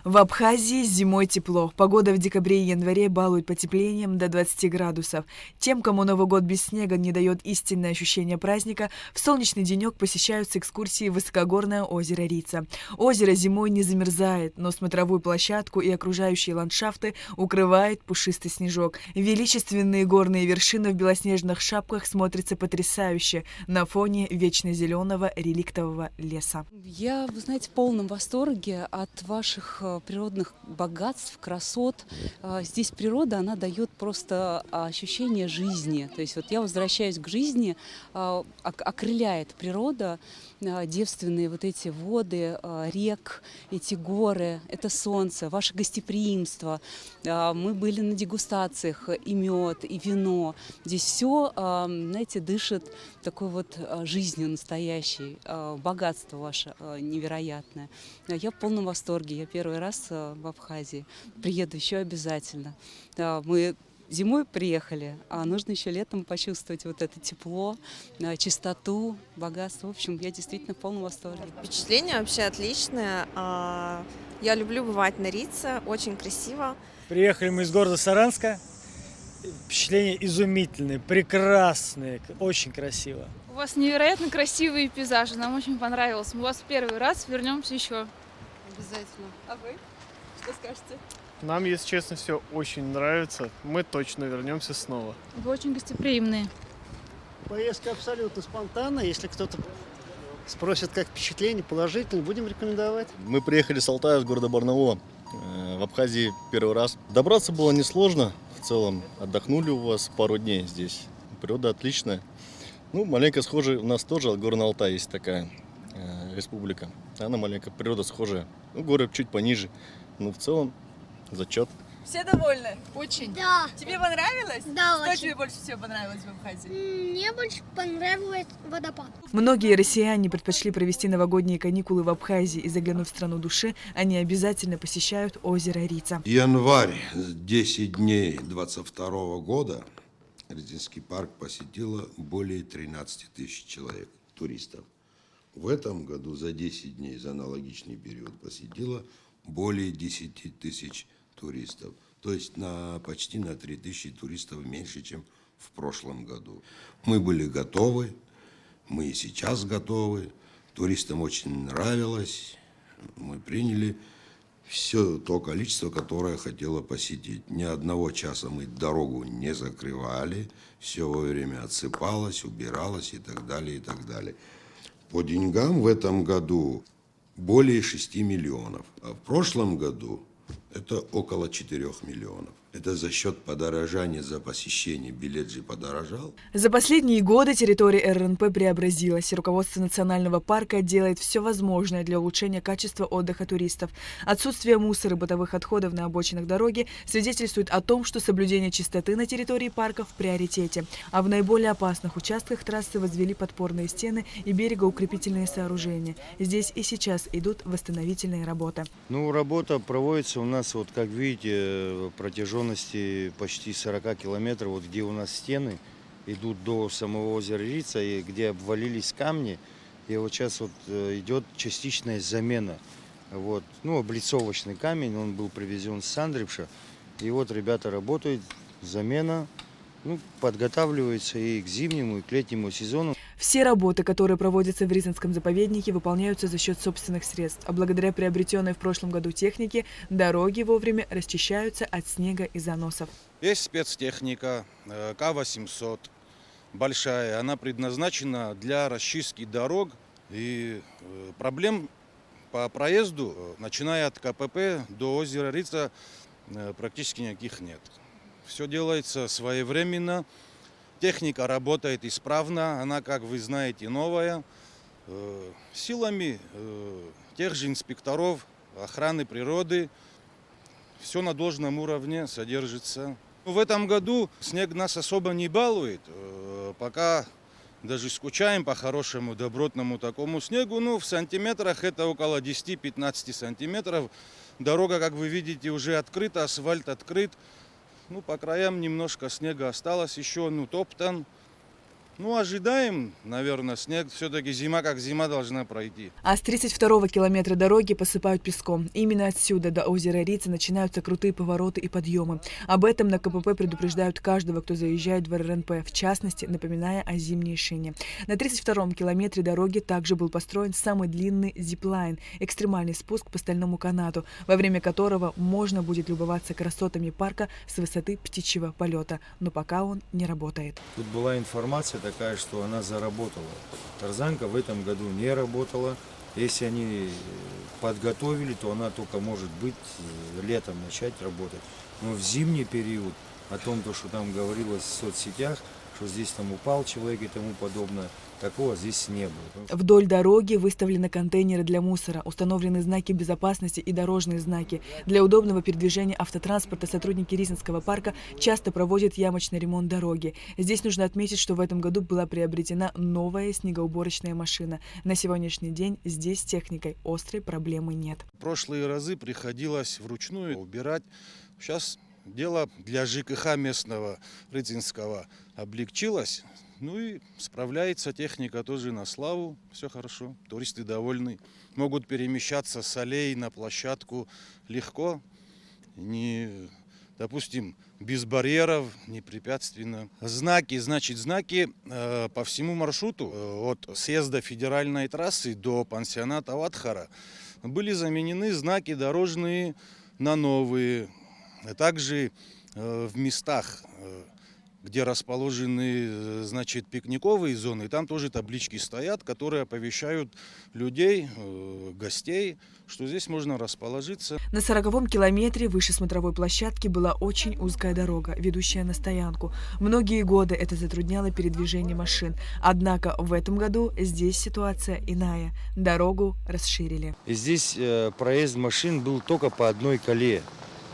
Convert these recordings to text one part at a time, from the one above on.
В Абхазии зимой тепло. Погода в декабре и январе балует потеплением до 20 градусов. Тем, кому Новый год без снега не дает истинное ощущение праздника, в солнечный денек посещаются экскурсии в высокогорное озеро Рица. Озеро зимой не замерзает, но смотровую площадку и окружающие ландшафты укрывает пушистый снежок. Величественные горные вершины в белоснежных шапках смотрятся потрясающе на фоне вечно зеленого реликтового леса. Я, вы знаете, в полном восторге от ваших природных богатств, красот. Здесь природа, она дает просто ощущение жизни. То есть вот я возвращаюсь к жизни, окрыляет природа, девственные вот эти воды, рек, эти горы, это солнце, ваше гостеприимство. Мы были на дегустациях, и мед, и вино. Здесь все, знаете, дышит такой вот жизнью настоящей, богатство ваше невероятное. Я в полном восторге. Я первый раз в Абхазии. Приеду еще обязательно. Мы зимой приехали, а нужно еще летом почувствовать вот это тепло, чистоту, богатство. В общем, я действительно в полном восторге. Впечатление вообще отличное. Я люблю бывать на Рице, очень красиво. Приехали мы из города Саранска. Впечатления изумительные, прекрасные, очень красиво. У вас невероятно красивые пейзажи, нам очень понравилось. Мы у вас в первый раз, вернемся еще. Обязательно. А вы что скажете? Нам, если честно, все очень нравится. Мы точно вернемся снова. Вы очень гостеприимные. Поездка абсолютно спонтанная. Если кто-то спросит, как впечатление, положительно, будем рекомендовать. Мы приехали с Алтая, с города Барнаула. В Абхазии первый раз. Добраться было несложно. В целом отдохнули у вас пару дней здесь. Природа отличная. Ну, маленько схожая, у нас тоже Горный Алтай есть такая республика. Она маленько, природа схожая. Ну, горы чуть пониже. Но в целом зачет. Все довольны? Очень. Да, Тебе понравилось? да, Что очень. тебе больше всего понравилось в Абхазии? Мне больше понравился водопад. Многие россияне предпочли провести новогодние каникулы в Абхазии и, заглянув в страну души, они обязательно посещают озеро Рица. Январь, 10 дней 22 года Рязинский парк посетило более 13 тысяч человек, туристов. В этом году за 10 дней, за аналогичный период, посетило более 10 тысяч туристов. То есть почти на 3 тысячи туристов меньше, чем в прошлом году. Мы были готовы, мы и сейчас готовы. Туристам очень нравилось. Мы приняли все то количество, которое хотело посетить. Ни одного часа мы дорогу не закрывали. Все во время отсыпалось, убиралось и так далее, и так далее. По деньгам в этом году более 6 миллионов. А в прошлом году это около 4 миллионов. Это за счет подорожания за посещение. Билет же подорожал. За последние годы территория РНП преобразилась, и руководство национального парка делает все возможное для улучшения качества отдыха туристов. Отсутствие мусора и бытовых отходов на обочинах дороги свидетельствует о том, что соблюдение чистоты на территории парка в приоритете. А в наиболее опасных участках трассы возвели подпорные стены и берегоукрепительные сооружения. Здесь и сейчас идут восстановительные работы. Ну, работа проводится у нас, вот как видите, протяженности почти 40 километров, вот где у нас стены идут до самого озера Рица, и где обвалились камни, и вот сейчас вот идет частичная замена. Вот. Ну, облицовочный камень, он был привезен с Сандрипша, и вот ребята работают, замена, ну, подготавливается и к зимнему, и к летнему сезону. Все работы, которые проводятся в Рязанском заповеднике, выполняются за счет собственных средств, а благодаря приобретенной в прошлом году технике дороги вовремя расчищаются от снега и заносов. Есть спецтехника К-800, большая, она предназначена для расчистки дорог, и проблем по проезду, начиная от КПП до озера Рица, практически никаких нет. Все делается своевременно. Техника работает исправно, она, как вы знаете, новая. Силами тех же инспекторов охраны природы все на должном уровне содержится. В этом году снег нас особо не балует. Пока даже скучаем по хорошему, добротному такому снегу. Ну, в сантиметрах это около 10-15 сантиметров. Дорога, как вы видите, уже открыта, асфальт открыт. Ну, по краям немножко снега осталось еще, топтан. Ну, ожидаем, наверное, снег. Все-таки зима как зима должна пройти. А с 32-го километра дороги посыпают песком. Именно отсюда до озера Рица начинаются крутые повороты и подъемы. Об этом на КПП предупреждают каждого, кто заезжает в РНП, в частности, напоминая о зимней шине. На 32-м километре дороги также был построен самый длинный зиплайн – экстремальный спуск по стальному канату, во время которого можно будет любоваться красотами парка с высоты птичьего полета. Но пока он не работает. Тут была информация такая, что она заработала. Тарзанка в этом году не работала. Если они подготовили, то она только может быть летом начать работать. Но в зимний период, о том, что там говорилось в соцсетях, что здесь там упал человек и тому подобное, такого здесь не было. Вдоль дороги выставлены контейнеры для мусора, установлены знаки безопасности и дорожные знаки. Для удобного передвижения автотранспорта сотрудники Ризинского парка часто проводят ямочный ремонт дороги. Здесь нужно отметить, что в этом году была приобретена новая снегоуборочная машина. На сегодняшний день здесь с техникой острой проблемы нет. В прошлые разы приходилось вручную убирать. Сейчас дело для ЖКХ местного Рыцинского облегчилось. Ну и справляется техника тоже на славу. Все хорошо, туристы довольны. Могут перемещаться с аллеи на площадку легко, допустим, без барьеров, непрепятственно. Знаки по всему маршруту от съезда федеральной трассы до пансионата Ватхара были заменены знаки дорожные на новые. Также в местах, где расположены, пикниковые зоны, там тоже таблички стоят, которые оповещают людей, гостей, что здесь можно расположиться. На 40-м километре выше смотровой площадки была очень узкая дорога, ведущая на стоянку. Многие годы это затрудняло передвижение машин. Однако в этом году здесь ситуация иная. Дорогу расширили. И здесь проезд машин был только по одной колее.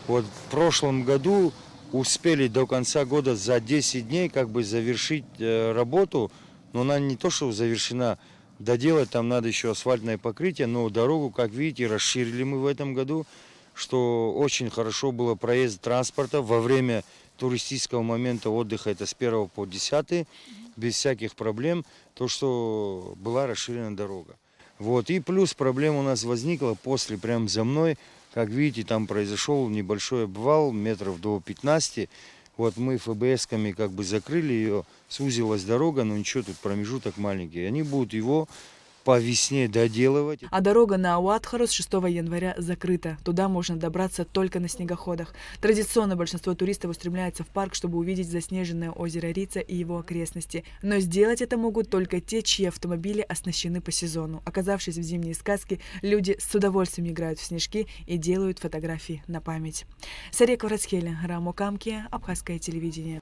Вот в прошлом году успели до конца года за 10 дней завершить работу, но она не то что завершена, доделать там надо еще асфальтное покрытие, но дорогу, как видите, расширили мы в этом году, что очень хорошо было проезд транспорта во время туристического момента отдыха, это с 1 по 10, без всяких проблем, то, что была расширена дорога. Вот. И плюс проблема у нас возникла после, прямо за мной. Как видите, там произошел небольшой обвал, метров до 15. Вот мы ФБС-ками закрыли ее, сузилась дорога, но ничего, тут промежуток маленький. Они будут его по весне доделывать. А дорога на Уатхару с 6 января закрыта. Туда можно добраться только на снегоходах. Традиционно большинство туристов устремляется в парк, чтобы увидеть заснеженное озеро Рица и его окрестности. Но сделать это могут только те, чьи автомобили оснащены по сезону. Оказавшись в зимней сказке, люди с удовольствием играют в снежки и делают фотографии на память. Сария Кварацхеля, Рамо Камки, Абхазское телевидение.